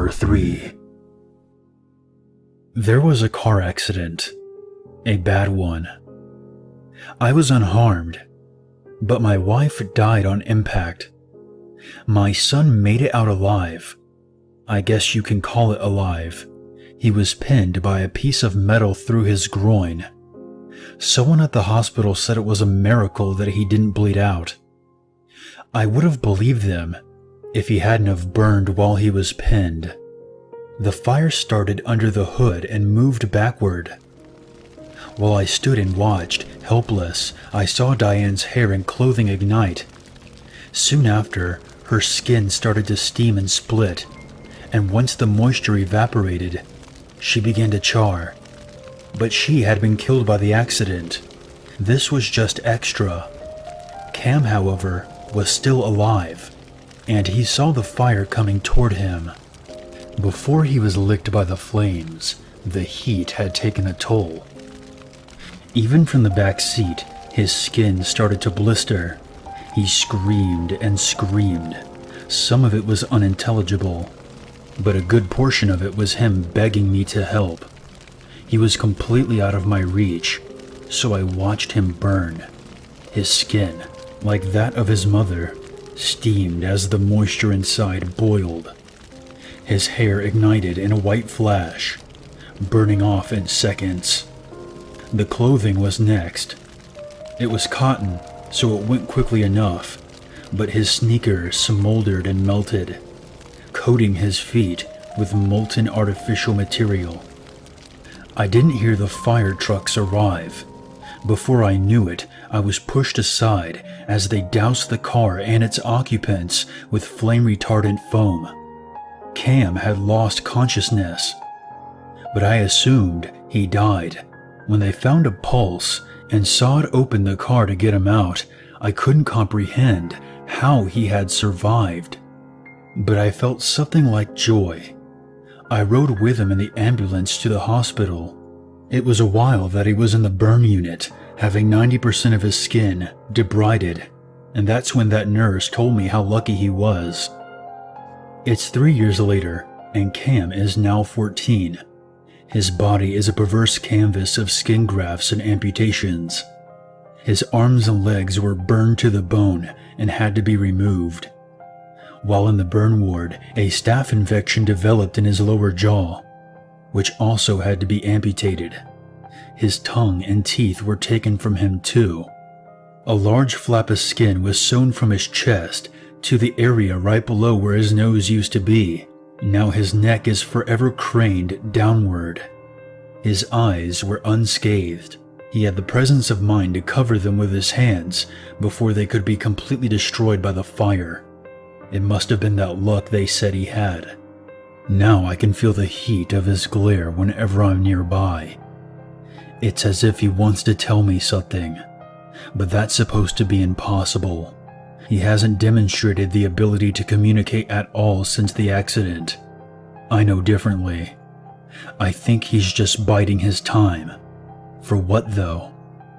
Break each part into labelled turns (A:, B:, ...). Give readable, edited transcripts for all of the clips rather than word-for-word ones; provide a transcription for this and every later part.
A: Number 3. There was a car accident. A bad one. I was unharmed, but my wife died on impact. My son made it out alive. I guess you can call it alive. He was pinned by a piece of metal through his groin. Someone at the hospital said it was a miracle that he didn't bleed out. I would have believed them if he hadn't have burned while he was pinned. The fire started under the hood and moved backward. While I stood and watched, helpless, I saw Diane's hair and clothing ignite. Soon after, her skin started to steam and split, and once the moisture evaporated, she began to char. But she had been killed by the accident. This was just extra. Cam, however, was still alive, and he saw the fire coming toward him. Before he was licked by the flames, the heat had taken a toll. Even from the back seat, his skin started to blister. He screamed and screamed. Some of it was unintelligible, but a good portion of it was him begging me to help. He was completely out of my reach, so I watched him burn. His skin, like that of his mother, steamed as the moisture inside boiled. His hair ignited in a white flash, burning off in seconds. The clothing was next. It was cotton, so it went quickly enough, but his sneakers smoldered and melted, coating his feet with molten artificial material. I didn't hear the fire trucks arrive. Before I knew it, I was pushed aside as they doused the car and its occupants with flame-retardant foam. Cam had lost consciousness, but I assumed he died. When they found a pulse and saw it open the car to get him out, I couldn't comprehend how he had survived. But I felt something like joy. I rode with him in the ambulance to the hospital. It was a while that he was in the burn unit, having 90% of his skin debrided, and that's when that nurse told me how lucky he was. It's 3 years later, and Cam is now 14. His body is a perverse canvas of skin grafts and amputations. His arms and legs were burned to the bone and had to be removed. While in the burn ward, a staph infection developed in his lower jaw, which also had to be amputated. His tongue and teeth were taken from him too. A large flap of skin was sewn from his chest to the area right below where his nose used to be. Now his neck is forever craned downward. His eyes were unscathed. He had the presence of mind to cover them with his hands before they could be completely destroyed by the fire. It must have been that luck they said he had. Now I can feel the heat of his glare whenever I'm nearby. It's as if he wants to tell me something, but that's supposed to be impossible. He hasn't demonstrated the ability to communicate at all since the accident. I know differently. I think he's just biding his time. For what, though?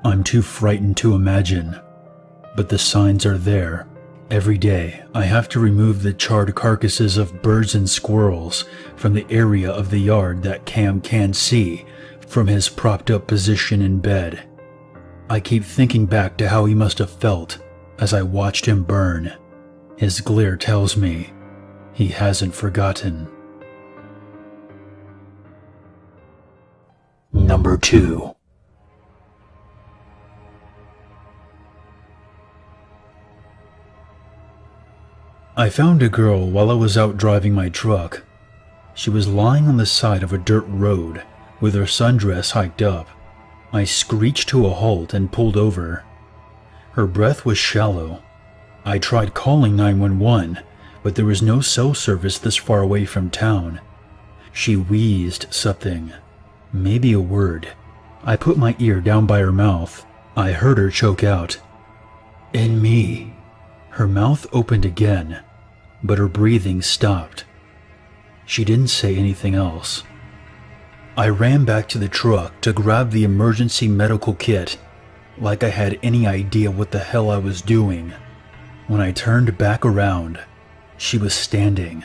A: I'm too frightened to imagine. But the signs are there. Every day, I have to remove the charred carcasses of birds and squirrels from the area of the yard that Cam can't see from his propped-up position in bed. I keep thinking back to how he must have felt as I watched him burn. His glare tells me he hasn't forgotten. Number 2. I found a girl while I was out driving my truck. She was lying on the side of a dirt road with her sundress hiked up. I screeched to a halt and pulled over. Her breath was shallow. I tried calling 911, but there was no cell service this far away from town. She wheezed something, maybe a word. I put my ear down by her mouth. I heard her choke out, "In me." Her mouth opened again, but her breathing stopped. She didn't say anything else. I ran back to the truck to grab the emergency medical kit, like I had any idea what the hell I was doing. When I turned back around, she was standing.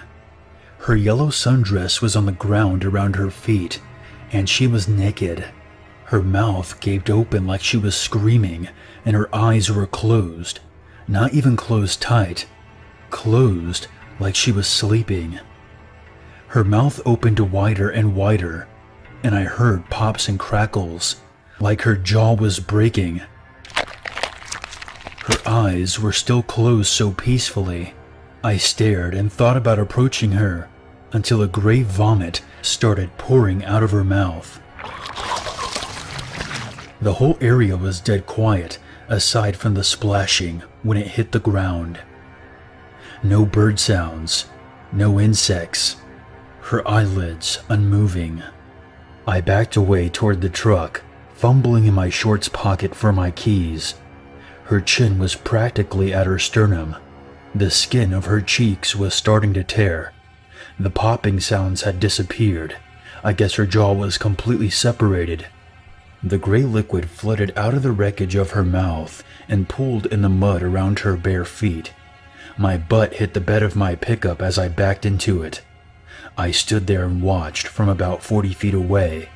A: Her yellow sundress was on the ground around her feet, and she was naked. Her mouth gaped open like she was screaming, and her eyes were closed. Not even closed tight. Closed like she was sleeping. Her mouth opened wider and wider, and I heard pops and crackles, like her jaw was breaking. Her eyes were still closed so peacefully. I stared and thought about approaching her until a gray vomit started pouring out of her mouth. The whole area was dead quiet aside from the splashing when it hit the ground. No bird sounds, no insects, her eyelids unmoving. I backed away toward the truck, fumbling in my shorts pocket for my keys. Her chin was practically at her sternum. The skin of her cheeks was starting to tear. The popping sounds had disappeared. I guess her jaw was completely separated. The gray liquid flooded out of the wreckage of her mouth and pooled in the mud around her bare feet. My butt hit the bed of my pickup as I backed into it. I stood there and watched from about 40 feet away.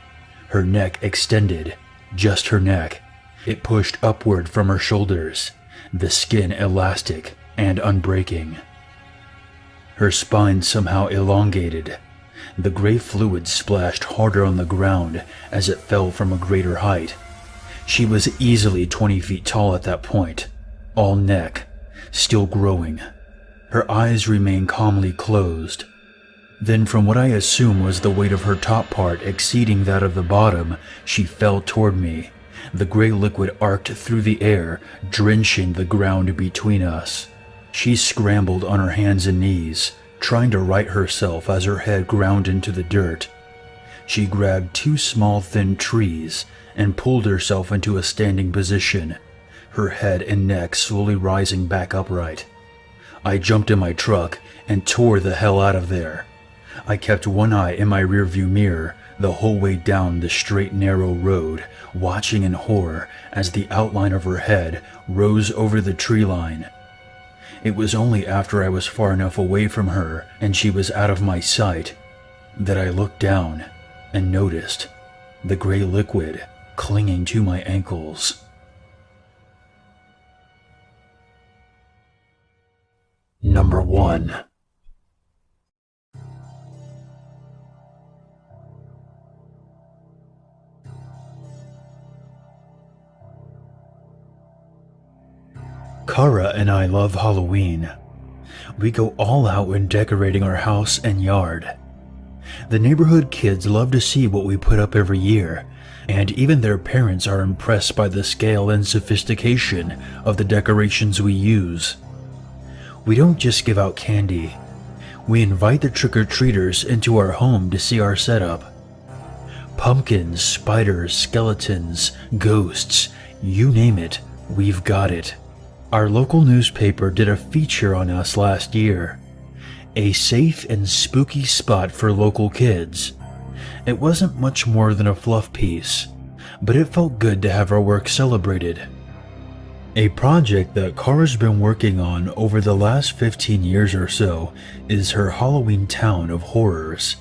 A: Her neck extended, just her neck. It pushed upward from her shoulders, the skin elastic and unbreaking. Her spine somehow elongated. The gray fluid splashed harder on the ground as it fell from a greater height. She was easily 20 feet tall at that point, all neck, still growing. Her eyes remained calmly closed. Then, from what I assume was the weight of her top part exceeding that of the bottom, she fell toward me. The gray liquid arced through the air, drenching the ground between us. She scrambled on her hands and knees, trying to right herself as her head ground into the dirt. She grabbed two small thin trees and pulled herself into a standing position, her head and neck slowly rising back upright. I jumped in my truck and tore the hell out of there. I kept one eye in my rearview mirror the whole way down the straight narrow road, watching in horror as the outline of her head rose over the tree line. It was only after I was far enough away from her and she was out of my sight that I looked down and noticed the gray liquid clinging to my ankles. Number 1. Kara and I love Halloween. We go all out when decorating our house and yard. The neighborhood kids love to see what we put up every year, and even their parents are impressed by the scale and sophistication of the decorations we use. We don't just give out candy. We invite the trick-or-treaters into our home to see our setup. Pumpkins, spiders, skeletons, ghosts, you name it, we've got it. Our local newspaper did a feature on us last year. A safe and spooky spot for local kids. It wasn't much more than a fluff piece, but it felt good to have our work celebrated. A project that Kara's been working on over the last 15 years or so is her Halloween town of horrors.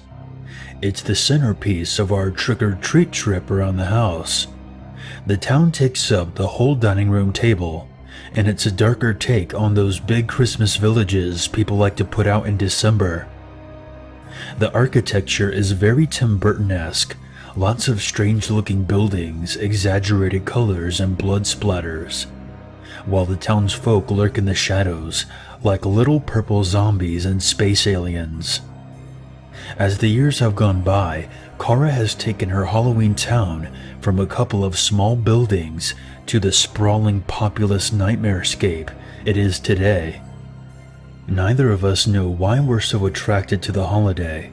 A: It's the centerpiece of our trick-or-treat trip around the house. The town takes up the whole dining room table, and it's a darker take on those big Christmas villages people like to put out in December. The architecture is very Tim Burton-esque, lots of strange-looking buildings, exaggerated colors, and blood splatters, while the townsfolk lurk in the shadows like little purple zombies and space aliens. As the years have gone by, Kara has taken her Halloween town from a couple of small buildings to the sprawling populous nightmarescape it is today. Neither of us know why we're so attracted to the holiday.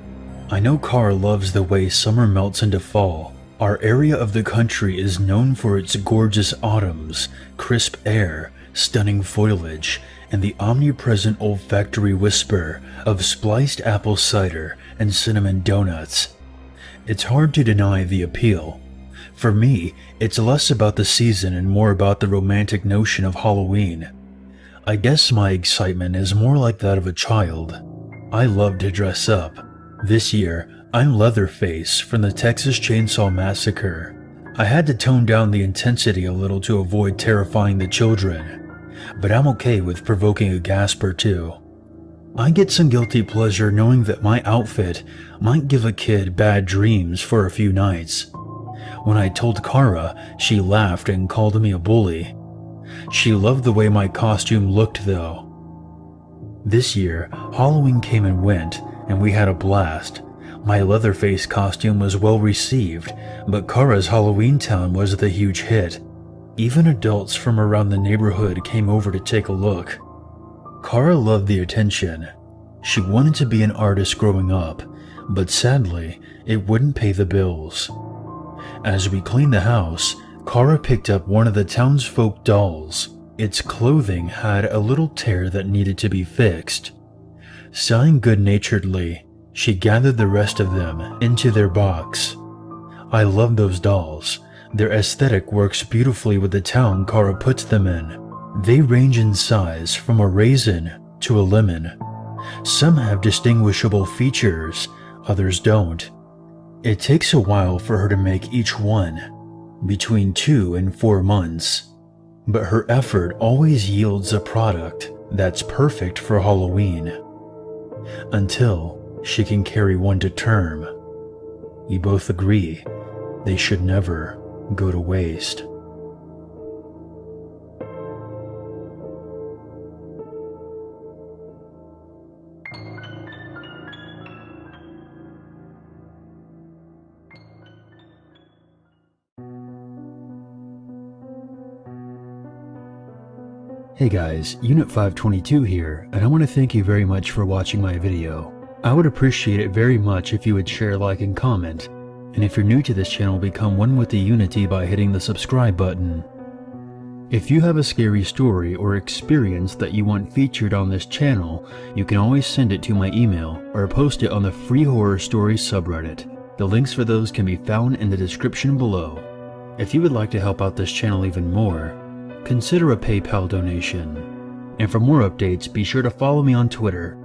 A: I know Kara loves the way summer melts into fall. Our area of the country is known for its gorgeous autumns, crisp air, stunning foliage, and the omnipresent olfactory whisper of spliced apple cider and cinnamon donuts. It's hard to deny the appeal. For me, it's less about the season and more about the romantic notion of Halloween. I guess my excitement is more like that of a child. I love to dress up. This year, I'm Leatherface from the Texas Chainsaw Massacre. I had to tone down the intensity a little to avoid terrifying the children, but I'm okay with provoking a gasp or two. I get some guilty pleasure knowing that my outfit might give a kid bad dreams for a few nights. When I told Kara, she laughed and called me a bully. She loved the way my costume looked though. This year, Halloween came and went, and we had a blast. My Leatherface costume was well received, but Kara's Halloween Town was the huge hit. Even adults from around the neighborhood came over to take a look. Kara loved the attention. She wanted to be an artist growing up, but sadly, it wouldn't pay the bills. As we cleaned the house, Kara picked up one of the townsfolk dolls. Its clothing had a little tear that needed to be fixed. Sighing good-naturedly, she gathered the rest of them into their box. I love those dolls. Their aesthetic works beautifully with the town Kara puts them in. They range in size from a raisin to a lemon. Some have distinguishable features, others don't. It takes a while for her to make each one, between 2 and 4 months. But her effort always yields a product that's perfect for Halloween. Until she can carry one to term. We both agree they should never go to waste. Hey guys, Unit 522 here, and I want to thank you very much for watching my video. I would appreciate it very much if you would share, like, and comment, and if you're new to this channel, become one with the Unity by hitting the subscribe button. If you have a scary story or experience that you want featured on this channel, you can always send it to my email or post it on the Free Horror Stories subreddit. The links for those can be found in the description below. If you would like to help out this channel even more, consider a PayPal donation. And for more updates, be sure to follow me on Twitter.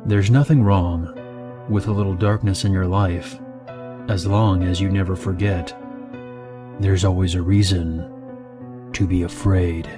A: There's nothing wrong with a little darkness in your life, as long as you never forget, there's always a reason to be afraid.